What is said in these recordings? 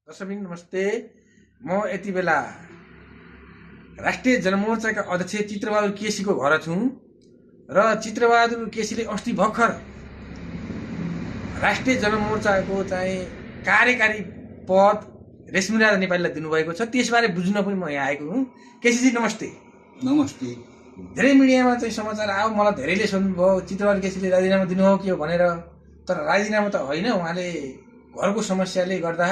दर्शकबिन नमस्ते। म यति बेला राष्ट्रिय जनमोर्चाका अध्यक्ष चित्रबहादुर केसीको घर छु र चित्रबहादुर केसीले अस्ति भर्खर राष्ट्रिय जनमोर्चाको चाहिँ कार्यकारी पद रेशमिराज नेपालीलाई दिनुभएको छ। त्यसबारे बुझ्न पनि म यहाँ आएको हुँ। केसीजी नमस्ते। नमस्ते। धेरै मिडियामा चाहिँ समाचार आयो, मलाई धेरैले सोध्नुभयो चित्रबहादुर केसीले राजीनामा दिनुभयो कि भनेर। तर राजीनामा त होइन, उहाँले घरको समस्याले गर्दा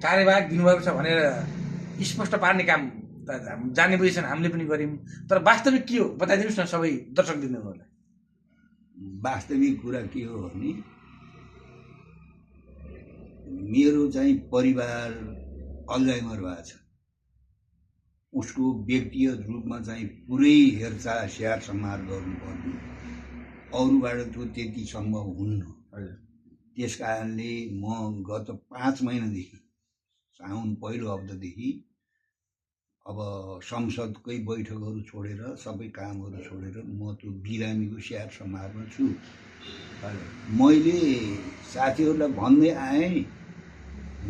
कार्यवाहक दिनुभएको छ भनेर स्पष्ट पार्ने काम त जाने बुझेछन्, हामीले पनि गर्यौँ। तर वास्तविक के हो बताइदिनुहोस् न सबै दर्शक दिनहरूलाई। वास्तविक कुरा के हो भने मेरो चाहिँ परिवार अल्जाइमर भएको छ। उसको व्यक्तिगत रूपमा चाहिँ पुरै हेरचाह स्याहार सम्हार गर्नुपर्ने, अरूबाट त्यो त्यति सम्भव हुन्न। त्यस कारणले म गत 5 महिनादेखि साउन पहिलो हप्तादेखि अब संसदकै बैठकहरू छोडेर सबै कामहरू छोडेर म त्यो बिरामीको स्याहार सम्हारमा छु। मैले साथीहरूलाई भन्दै आएँ,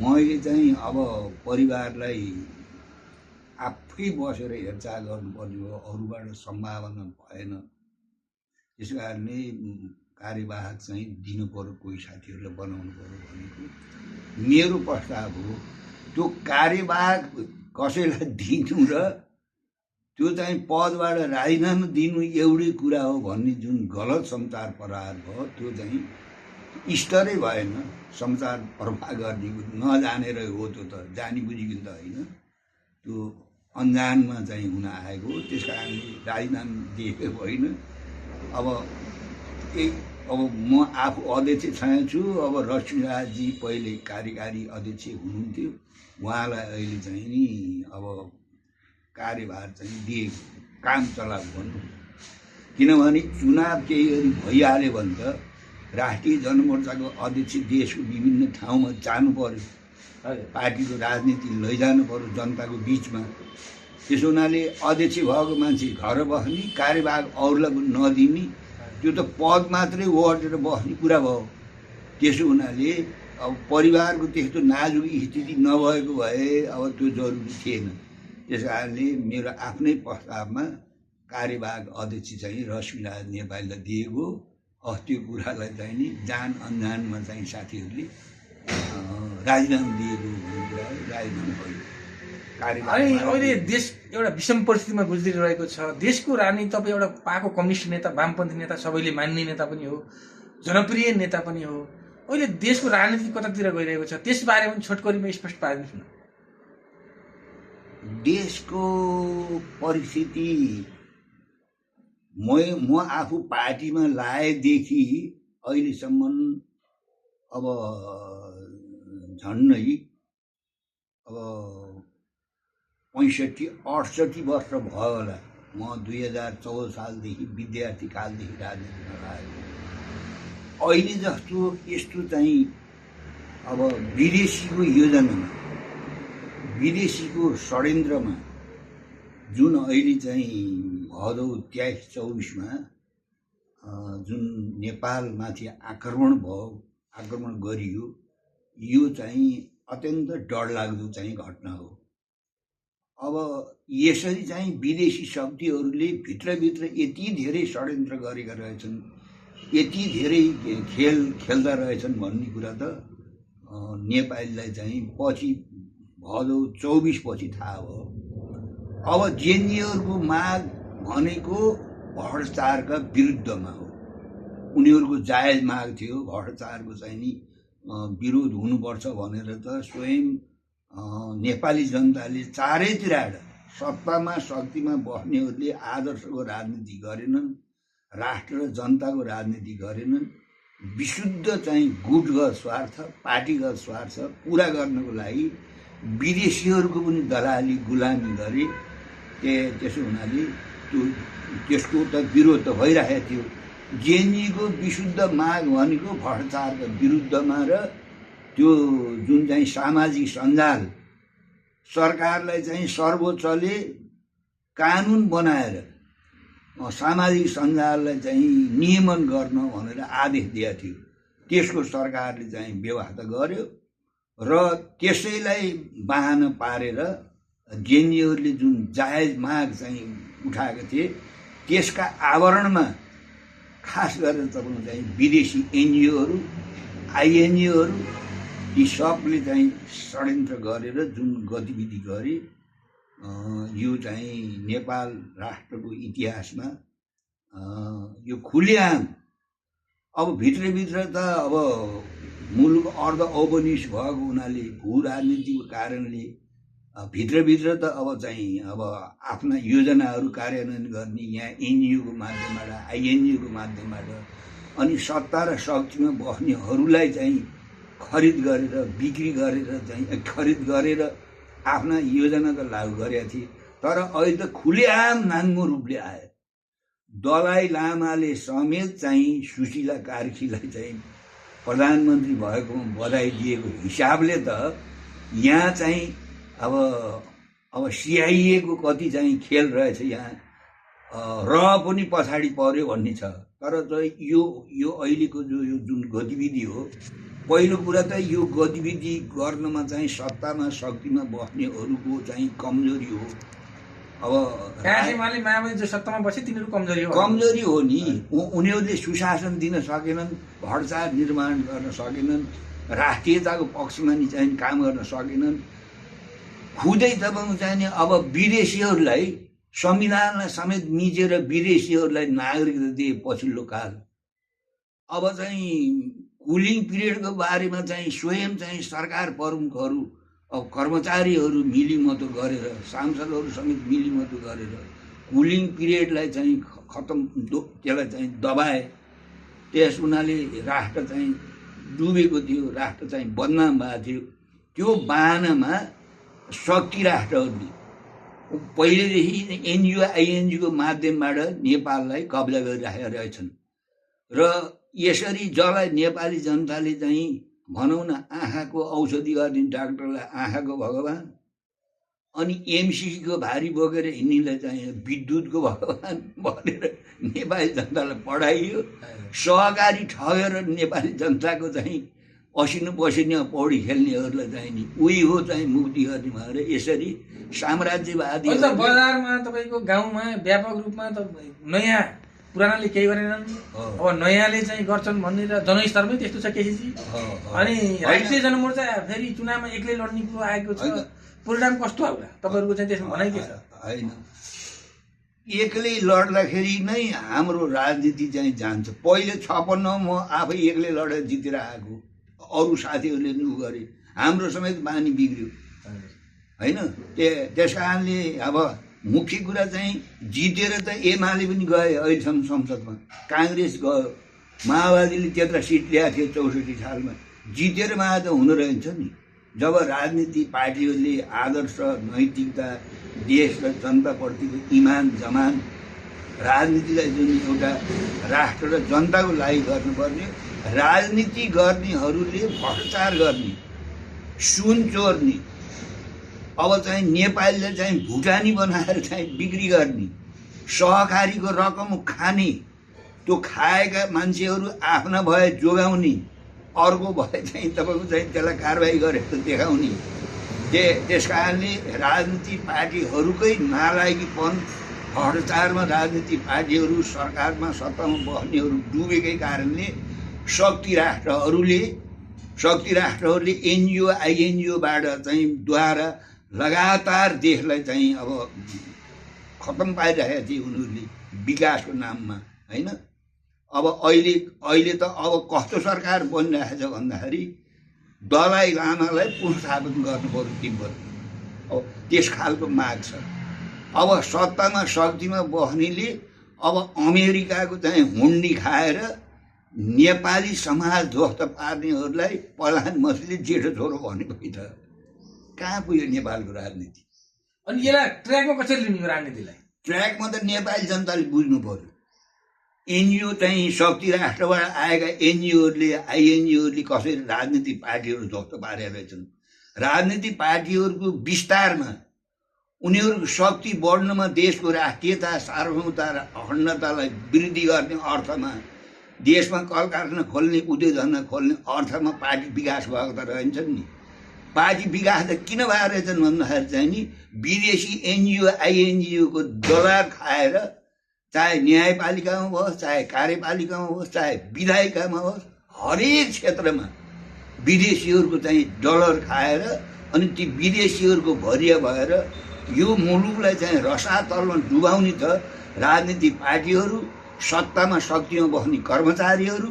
मैले चाहिँ अब परिवारलाई आफै बसेर हेरचाह गर्नुपर्ने हो, अरूबाट सम्भावना भएन। त्यस कारणले कार्यवाहक चाहिँ दिनु पर्यो, कोही साथीहरूलाई बनाउनु पर्यो भनेको मेरो प्रस्ताव हो। त्यो कार्यवाहक कसैलाई दिनु र त्यो चाहिँ पदबाट राजीनामा दिनु एउटै कुरा हो भन्ने जुन गलत समाचार प्रहार भयो, त्यो चाहिँ स्तरै भएन। समाचार प्रवाह गर्ने नजानेर हो, त्यो त जानी बुझिकन त होइन, त्यो अन्जानमा चाहिँ हुन आएको हो। त्यस कारणले राजीनामा दिएको होइन। अब म आफू अध्यक्ष छान्छु। अब रश्मिराजजी पहिले कार्यकारी अध्यक्ष हुनुहुन्थ्यो, उहाँलाई अहिले चाहिँ नि अब कार्यभार चाहिँ दिएको, काम चलाएको भन्नु। किनभने चुनाव केही गरी भइहाल्यो भने त राष्ट्रिय जनमोर्चाको अध्यक्ष देशको विभिन्न ठाउँमा जानु पर्यो, पार्टीको राजनीति लैजानु पर्यो जनताको बिचमा। त्यसो हुनाले अध्यक्ष भएको मान्छे घर बस्ने, कार्यभाग अरूलाई पनि नदिने, त्यो त पद मात्रै ओढेर बस्ने कुरा भयो। त्यसो हुनाले अब परिवारको त्यस्तो नाजुक स्थिति नभएको भए अब त्यो जरुरी थिएन। त्यस कारणले मेरो आफ्नै प्रस्तावमा कार्यवाहक अध्यक्ष चाहिँ रश्मिराज नेपालीलाई दिएको। त्यो कुरालाई चाहिँ नि जान अन्जानमा चाहिँ साथीहरूले राजीनामा दिएको भन्ने कुरा राजीनामा भयो। अनि अहिले देश एउटा विषम परिस्थितिमा गुज्रिरहेको छ। देशको राजनीति तपाईँ एउटा पाएको कम्युनिस्ट नेता, वामपन्थी नेता, सबैले मान्ने नेता पनि हो, जनप्रिय नेता पनि हो। अहिले देशको राजनीति कतातिर गइरहेको छ, त्यसबारे पनि छोटकरीमा स्पष्ट पारिदिनुहोस् न। देशको परिस्थिति म आफू पार्टीमा लागेदेखि अहिलेसम्म अब झन्डै अब 65-68 वर्ष भयो होला। म 2014 सालदेखि विद्यार्थी कालदेखि राजनीतिमा लागेको। अहिले जस्तो यस्तो चाहिँ अब विदेशीको योजनामा, विदेशीको षड्यन्त्रमा जुन अहिले चाहिँ भदौ 23-24मा जुन नेपालमाथि आक्रमण भयो, आक्रमण गरियो, यो चाहिँ अत्यन्त डरलाग्दो चाहिँ घटना हो। अब यसरी चाहिँ विदेशी शक्तिहरूले भित्रभित्र यति धेरै षड्यन्त्र गरेका रहेछन्, यति धेरै खेल खेल्दा रहेछन् भन्ने कुरा त नेपालीलाई चाहिँ पछि भदौ 24 पछि थाहा भयो। अब जेएनयूहरूको माग भनेको भ्रष्टाचारका विरुद्धमा हो। उनीहरूको जायज माग थियो, भ्रष्टाचारको चाहिँ नि विरोध हुनुपर्छ भनेर त स्वयं नेपाली जनताले चारैतिरबाट सत्तामा शक्तिमा बस्नेहरूले आदर्शको राजनीति गरेनन्, राष्ट्र र जनताको राजनीति गरेनन्। विशुद्ध चाहिँ गुटगत स्वार्थ, पार्टीगत स्वार्थ पुरा गर्नको लागि विदेशीहरूको पनि दलाली गुलामी गरे। त्यसो हुनाले त्यसको त विरोध त भइरहेको थियो। जेएनयूको विशुद्ध माग भनेको भ्रष्टाचारका विरुद्धमा र त्यो जुन चाहिँ सामाजिक सञ्जाल सरकारलाई चाहिँ सर्वोच्चले कानुन बनाएर सामाजिक सञ्जाललाई चाहिँ नियमन गर्न भनेर आदेश दिएको थियो। त्यसको सरकारले चाहिँ व्यवस्था गर्यो र त्यसैलाई बहाना पारेर जेएनयूहरूले जुन जायज माग चाहिँ उठाएको थिए त्यसका आवरणमा खास गरेर तपाईँको चाहिँ विदेशी एनजिओहरू आइएनजिओहरू ती सबले चाहिँ षड्यन्त्र गरेर जुन गतिविधि गरे यो चाहिँ नेपाल राष्ट्रको इतिहासमा यो खुलेआम अब भित्रभित्र त अब मुलुक अर्ध औपनिवेश भएको हुनाले भू राजनीतिको कारणले भित्रभित्र त अब चाहिँ अब आफ्ना योजनाहरू कार्यान्वयन गर्ने यहाँ एनजिओको माध्यमबाट आइएनजिओको माध्यमबाट अनि सत्ता र शक्तिमा बस्नेहरूलाई चाहिँ खरिद गरेर बिक्री गरेर चाहिँ खरिद गरेर आफ्ना योजना त लागू गरेका थिए। तर अहिले त खुलेआम नाङ्गो रूपले आयो। दलाई लामाले समेत चाहिँ सुशीला कार्कीलाई चाहिँ प्रधानमन्त्री भएकोमा बधाई दिएको हिसाबले त यहाँ चाहिँ अब सिआइएको कति चाहिँ खेल रहेछ यहाँ र पनि पछाडि पर्यो भन्ने छ। तर चाहिँ यो अहिलेको यो जुन गतिविधि हो पहिलो कुरा त यो गतिविधि गर्नमा चाहिँ सत्तामा शक्तिमा बस्नेहरूको चाहिँ कमजोरी हो। अब मायावती जो सत्तामा बसे तिनीहरू कमजोरी हो नि। उनीहरूले सुशासन दिन सकेनन्, भ्रष्टाचार निर्माण गर्न सकेनन्, राष्ट्रियताको पक्षमा नि चाहिँ काम गर्न सकेनन्। खुदै तपाईँको चाहिँ अब विदेशीहरूलाई संविधानलाई समेत मिचेर विदेशीहरूलाई नागरिकता दिए पछिल्लो काल। अब चाहिँ कुलिङ पिरियडको बारेमा चाहिँ स्वयं चाहिँ सरकार प्रमुखहरू अब कर्मचारीहरू मिलिमतो गरेर सांसदहरू समेत मिलिमतो गरेर कुलिङ पिरियडलाई चाहिँ खतम त्यसलाई चाहिँ दबाए। त्यस हुनाले राष्ट्र चाहिँ डुबेको थियो, राष्ट्र चाहिँ बदनाम भएको थियो। त्यो बहानामा शक्ति राष्ट्रहरूले पहिलेदेखि एनजिओ आइएनजिओको माध्यमबाट नेपाललाई कब्जा गरिराखेका रहेछन् र यसरी जसलाई नेपाली जनताले चाहिँ भनौँ न आँखाको औषधि गर्ने डाक्टरलाई आँखाको भगवान अनि एमसिसीको भारी बोकेर हिँड्नेलाई चाहिँ विद्युतको भगवान भनेर नेपाली जनतालाई पढाइयो। सहकारी ठगेर नेपाली जनताको चाहिँ असिनो पसिनो पौडी खेल्नेहरूलाई चाहिँ नि उही हो चाहिँ मुक्ति गर्ने भनेर यसरी साम्राज्यवादी बजारमा तपाईँको गाउँमा व्यापक रूपमा त नयाँ पुरानाले केही गरेनन्, अब नयाँले चाहिँ गर्छन् भन्ने र जनस्तरमै त्यस्तो छ केसीजी। अनि राष्ट्रिय जनमोर्चा फेरि चुनावमा एक्लै लड्ने कुरो आएको छ, परिणाम कस्तो आउला तपाईँहरूको चाहिँ त्यसमा भनाइ के छ? होइन, एक्लै लड्दाखेरि नै हाम्रो राजनीति चाहिँ जान्छ। पहिले 56 म आफै एक्लै लडेर जितेर आएको, अरू साथीहरूले नि गरे, हाम्रो समेत बानी बिग्रियो होइन। त्यस कारणले अब मुख्य कुरा चाहिँ जितेर त एमाले पनि गए, अहिलेसम्म संसदमा काङ्ग्रेस गयो, माओवादीले त्यत्र सिट ल्याएको थियो 64 सालमा, जितेर माया त हुनु रहेछ नि। जब राजनीति पार्टीहरूले आदर्श नैतिकता देश र जनताप्रतिको इमान जमान राजनीतिलाई जुन एउटा राष्ट्र र जनताको लागि गर्नुपर्ने, राजनीति गर्नेहरूले भ्रष्टाचार गर्ने, सुन चोर्ने, अब चाहिँ नेपालीलाई चाहिँ भुटानी बनाएर चाहिँ बिक्री गर्ने, सहकारीको रकम खाने, त्यो खाएका मान्छेहरू आफ्ना भए जोगाउने, अर्को भए चाहिँ तपाईँको चाहिँ त्यसलाई कारबाही गरेर देखाउने। त्यस कारणले राजनीति पार्टीहरूकै नालायकीपन, भ्रष्टाचारमा राजनीति पार्टीहरू सरकारमा सत्तामा बस्नेहरू डुबेकै कारणले शक्ति राष्ट्रहरूले एनजिओ आइएनजिओबाट चाहिँ द्वारा लगातार देशलाई चाहिँ अब खतम पारिरहेका थिए उनीहरूले विकासको नाममा होइन। अब अहिले त अब कस्तो सरकार बनिरहेछ भन्दाखेरि दलाई लामालाई पुनर्स्थापन गर्नु पर्यो तिब्बत, अब त्यस खालको माग छ। अब सत्तामा शक्तिमा बस्नेले अब अमेरिकाको चाहिँ हुन्डी खाएर नेपाली समाज ध्वस्त पार्नेहरूलाई प्रधानमन्त्रीले जेठो छोरो भनेको त कहाँ पुग्यो नेपालको राजनीति? अनि यसलाई ट्र्याकमा कसरी लिने राजनीतिलाई? ट्र्याकमा त नेपाली जनताले बुझ्नु पर्यो। एनजिओ चाहिँ शक्ति राष्ट्रबाट आएका एनजिओहरूले आइएनजिओहरूले कसरी राजनीतिक पार्टीहरू ध्वस्त पारेका रहेछन्। राजनीतिक पार्टीहरूको विस्तारमा उनीहरूको शक्ति बढ्नमा देशको राष्ट्रियता सार्वभौमता र अखण्डतालाई वृद्धि गर्ने अर्थमा देशमा कल कारखाना खोल्ने, उद्योग धन्दा खोल्ने अर्थमा पार्टी विकास भएको त रहन्छन् नि। पार्टी विकास त किन भएर रहेछन् भन्दाखेरि चाहिँ नि विदेशी एनजिओ आइएनजिओको दलाल खाएर चाहे न्यायपालिकामा होस् चाहे कार्यपालिकामा होस् चाहे विधायिकामा होस् हरेक क्षेत्रमा विदेशीहरूको चाहिँ डलर खाएर अनि ती विदेशीहरूको भरिया भएर यो मुलुकलाई चाहिँ रसातलमा डुबाउने त राजनीतिक पार्टीहरू, सत्तामा शक्तिमा बस्ने कर्मचारीहरू,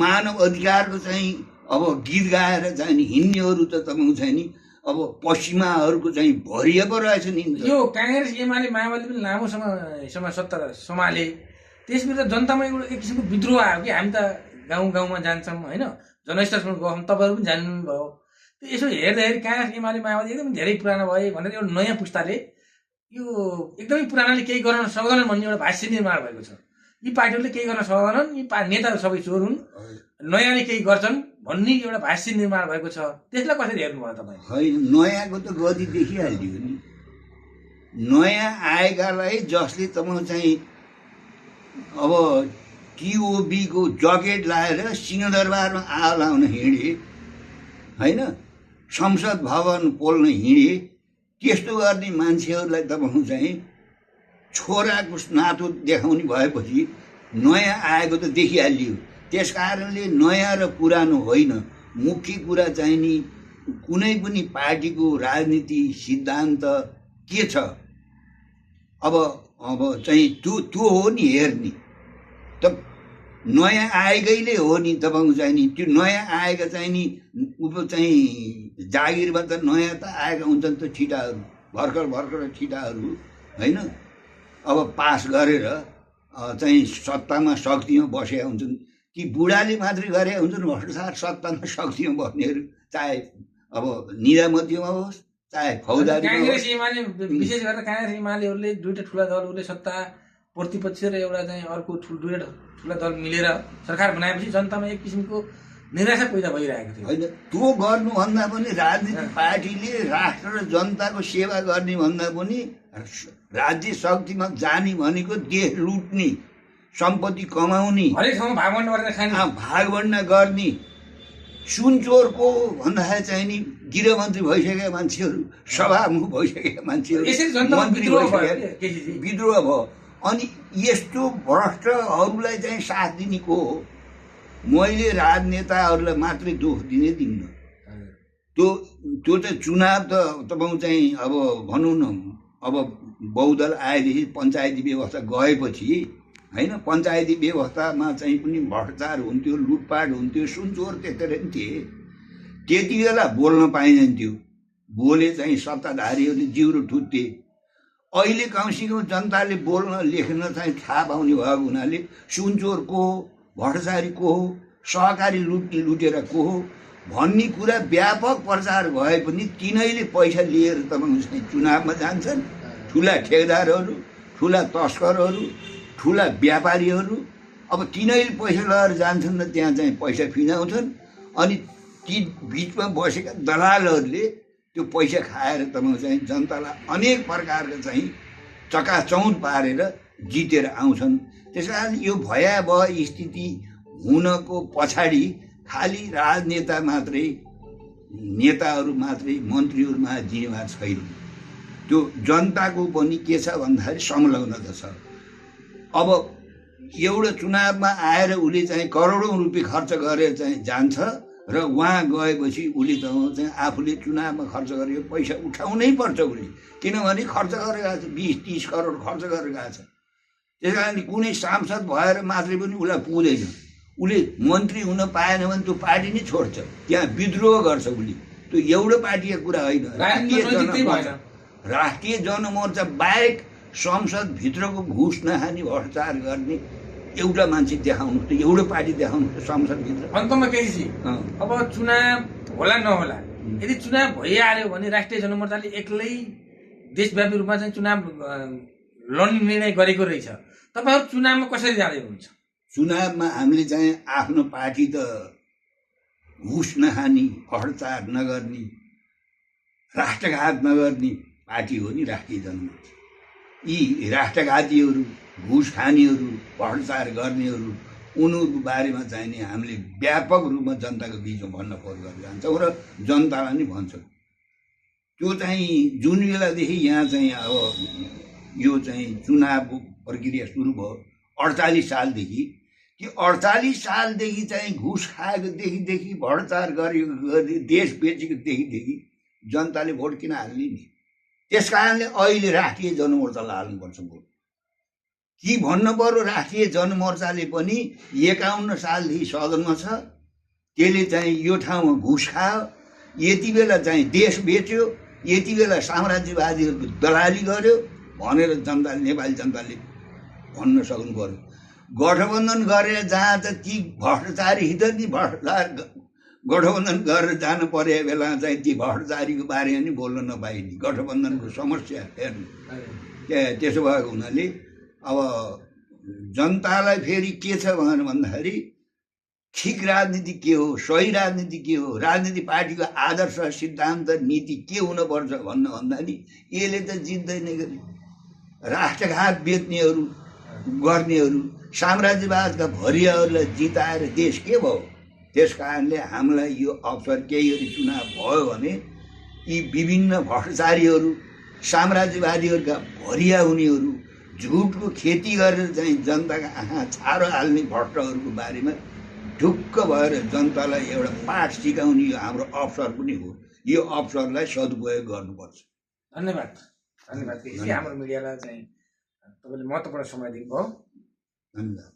मानव अधिकारको चाहिँ अब गीत गाएर चाहिँ नि हिँड्नेहरू त तपाईँको चाहिँ नि अब पश्चिमाहरूको चाहिँ भरिया पो रहेछ नि। यो काङ्ग्रेस एमाले माओवादी पनि लामो समय सत्ता सम्हाले, त्यस विरुद्ध जनतामा एक किसिमको विद्रोह आयो कि हामी त गाउँ गाउँमा जान्छौँ होइन, जनस्टरमा गयौँ, तपाईँहरू पनि जान्नुभयो। यसो हेर्दाखेरि काङ्ग्रेस एमाले माओवादी एकदम धेरै पुरानो भए भनेर एउटा नयाँ पुस्ताले यो एकदमै पुरानाले केही गर्न सक्दैनन् भन्ने एउटा भाष्य निर्माण भएको छ। यी पार्टीहरूले केही गर्न सक्दैनन्, यी नेताहरू सबै चोर हुन्, नयाँले केही गर्छन् भन्ने एउटा भाष्य निर्माण भएको छ। त्यसलाई कसरी हेर्नुभयो तपाईँ? होइन, नयाँको त गति देखिहाल्यो नि। नयाँ आएकालाई जसले तपाईँ चाहिँ अब टिओबीको जकेट लाएर सिंहदरबारमा आगो लाउन हिँडे होइन, संसद भवन पोल्न हिँडे, त्यस्तो गर्ने मान्छेहरूलाई तपाईँको चाहिँ छोराको नातो देखाउने भएपछि नयाँ आएको त देखिहालियो। त्यस कारणले नयाँ र पुरानो होइन, मुख्य कुरा चाहिँ नि कुनै पनि पार्टीको राजनीति सिद्धान्त के छ अब चाहिँ त्यो हो नि हेर्ने। त नयाँ आएकैले हो नि तपाईँको चाहिँ नि त्यो नयाँ आएका चाहिँ नि चाहिँ जागिरमा त नयाँ त आएका हुन्छन् त ठिटाहरू, भर्खर ठिटाहरू होइन, अब पास गरेर चाहिँ सत्तामा शक्तिमा बसेका हुन्छन्। ती बुढाले मात्रै गरे हुन्छन् भ्रष्टाचार, सत्तामा शक्तिमा बस्नेहरू, चाहे अब निजामतीमा होस् चाहे फौजदारी। काङ्ग्रेस एमाले विशेष गरेर काङ्ग्रेस एमालेहरूले दुईवटा ठुला दलहरूले सत्ता प्रतिपक्ष र एउटा चाहिँ अर्को दुईवटा ठुला दल मिलेर सरकार बनाएपछि जनतामा एक किसिमको निराशा पैदा भइरहेको थियो। होइन, त्यो गर्नुभन्दा पनि राजनीतिक पार्टीले राष्ट्र र जनताको सेवा गर्ने भन्दा पनि राज्य शक्तिमा जाने भनेको देश लुट्ने, सम्पत्ति कमाउने, हरेक ठाउँमा भागवण्डा गरेर खाने, भागवण्डा गर्ने, सुनचोरको भन्दाखेरि चाहिँ नि गृहमन्त्री भइसकेका मान्छेहरू, सभामुख भइसकेका मान्छेहरू, मन्त्री भइसकेका, विद्रोह भयो। अनि यस्तो भ्रष्टहरूलाई चाहिँ साथ दिने को हो? मैले राजनेताहरूलाई मात्रै दोष दिन्न। त्यो चाहिँ चुनाव त तपाईँको चाहिँ अब भनौँ न, अब बहुदल आएदेखि पञ्चायती व्यवस्था गएपछि होइन, पञ्चायती व्यवस्थामा चाहिँ पनि भ्रष्टाचार हुन्थ्यो, लुटपाट हुन्थ्यो, सुनचोर त्यतिखेर पनि थिए। त्यति बेला बोल्न पाइन्थ्यो, बोले चाहिँ सत्ताधारीहरूले जिउरो ठुत्थे। अहिले कमसेकम जनताले बोल्न लेख्न चाहिँ थाहा पाउने भएको हुनाले सुनचोर को हो, भ्रष्टाचारी को हो, सहकारी लुटेर को हो भन्ने कुरा व्यापक प्रचार भए पनि तिनैले पैसा लिएर तपाईँको चाहिँ चुनावमा जान्छन्। ठुला ठेकेदारहरू, ठुला तस्करहरू, ठुला व्यापारीहरू, अब तिनैले पैसा लगाएर जान्छन् र त्यहाँ चाहिँ पैसा फिनाउँछन्। अनि ती बिचमा बसेका दलालहरूले त्यो पैसा खाएर तपाईँको चाहिँ जनतालाई अनेक प्रकारका चाहिँ चकाचौँध पारेर जितेर आउँछन्। त्यस कारण यो भयावह स्थिति हुनको पछाडि खालि राजनेता मात्रै, नेताहरू मात्रै, मन्त्रीहरूमा जिम्मेवार छैन। त्यो जनताको पनि के छ भन्दाखेरि संलग्नता छ। अब एउटा चुनावमा आएर उसले चाहिँ करोडौँ रुपियाँ खर्च गरेर चाहिँ जान्छ र वहाँ गएपछि उसले त चाहिँ आफूले चुनावमा खर्च गरेको पैसा उठाउनै पर्छ उसले, किनभने खर्च गरेर गएको छ, 20-30 करोड खर्च गरेर गएको छ। त्यस कारणले कुनै सांसद भएर मात्रै पनि उसलाई पुग्दैन। उसले मन्त्री हुन पाएन भने त्यो पार्टी नै छोड्छ, त्यहाँ विद्रोह गर्छ उसले। त्यो एउटा पार्टीको कुरा होइन। राष्ट्रिय जनमोर्चा बाहेक संसदभित्रको घुस नखाने, भ्रष्टाचार गर्ने एउटा मान्छे देखाउनु, त्यो एउटा पार्टी देखाउनु संसदभित्र। अन्तमा केही अब चुनाव होला नहोला, यदि चुनाव भइहाल्यो भने राष्ट्रिय जनमोर्चाले एक्लै देशव्यापी रूपमा चाहिँ चुनाव लड्ने निर्णय गरेको रहेछ। तपाईँहरू चुनावमा कसरी जाँदै हुनुहुन्छ? चुनावमा हामीले चाहिँ आफ्नो पार्टी त घुस नखाने, भ्रष्टाचार नगर्ने, राष्ट्रघात नगर्ने पार्टी हो नि राष्ट्रिय जनमोर्चा। यी राष्ट्रघातीहरू, घुस खानेहरू, भ्रष्टाचार गर्नेहरू, उनीहरूको बारेमा चाहिँ नि हामीले व्यापक रूपमा जनताको बिचमा भन्न खोज गरेर जान्छौँ र जनतालाई नि भन्छौँ। त्यो चाहिँ जुन बेलादेखि यहाँ चाहिँ अब यो चाहिँ चुनाव प्रक्रिया सुरु भयो 48 सालदेखि, कि 48 सालदेखि चाहिँ घुस खाएकोदेखि भ्रष्टाचार गरेको देश बेचेको देखि जनताले भोट किन हाल्ने नि? त्यस कारणले अहिले राष्ट्रिय जनमोर्चालाई हाल्नुपर्छ भोट। कि भन्नु पर्यो राष्ट्रिय जनमोर्चाले पनि 51 सालदेखि सदनमा छ, त्यसले चाहिँ यो ठाउँमा घुस खायो, यति बेला चाहिँ देश बेच्यो, यति बेला साम्राज्यवादीहरूको दलाली गर्यो भनेर जनताले, नेपाली जनताले भन्न सक्नु पर्यो। गठबन्धन गरेर जहाँ त ती भ्रष्टाचारी ती भ्रष्टाचार गठबन्धन गरेर जानु परे बेला चाहिँ ती भ्रष्टाचारीको बारेमा नि बोल्न नपाइने, गठबन्धनको समस्या हेर्नु। त्यसो भएको हुनाले अब जनतालाई फेरि के छ भनेर भन्दाखेरि ठिक राजनीति के हो, सही राजनीति के हो, राजनीति पार्टीको आदर्श सिद्धान्त नीति के हुनुपर्छ भन्दा नि यसले त जित्दैन। राष्ट्रघात बेच्नेहरू गर्नेहरू, साम्राज्यवादका भरियाहरूलाई जिताएर देश के भयो? त्यस कारणले हामीलाई यो अवसर केही गरी चुनाव भयो भने यी विभिन्न भ्रष्टाचारीहरू, साम्राज्यवादीहरूका भरिया हुनेहरू, झुटको खेती गरेर चाहिँ जनताका आँखा छारो हाल्ने भ्रष्टहरूको बारेमा ढुक्क भएर जनतालाई एउटा पाठ सिकाउने यो हाम्रो अवसर पनि हो। यो अवसरलाई सदुपयोग गर्नुपर्छ। धन्यवाद। धन्यवाद। हाम्रो मिडियालाई चाहिँ तपाईँले महत्त्वपूर्ण समय दिनुभयो। धन्यवाद।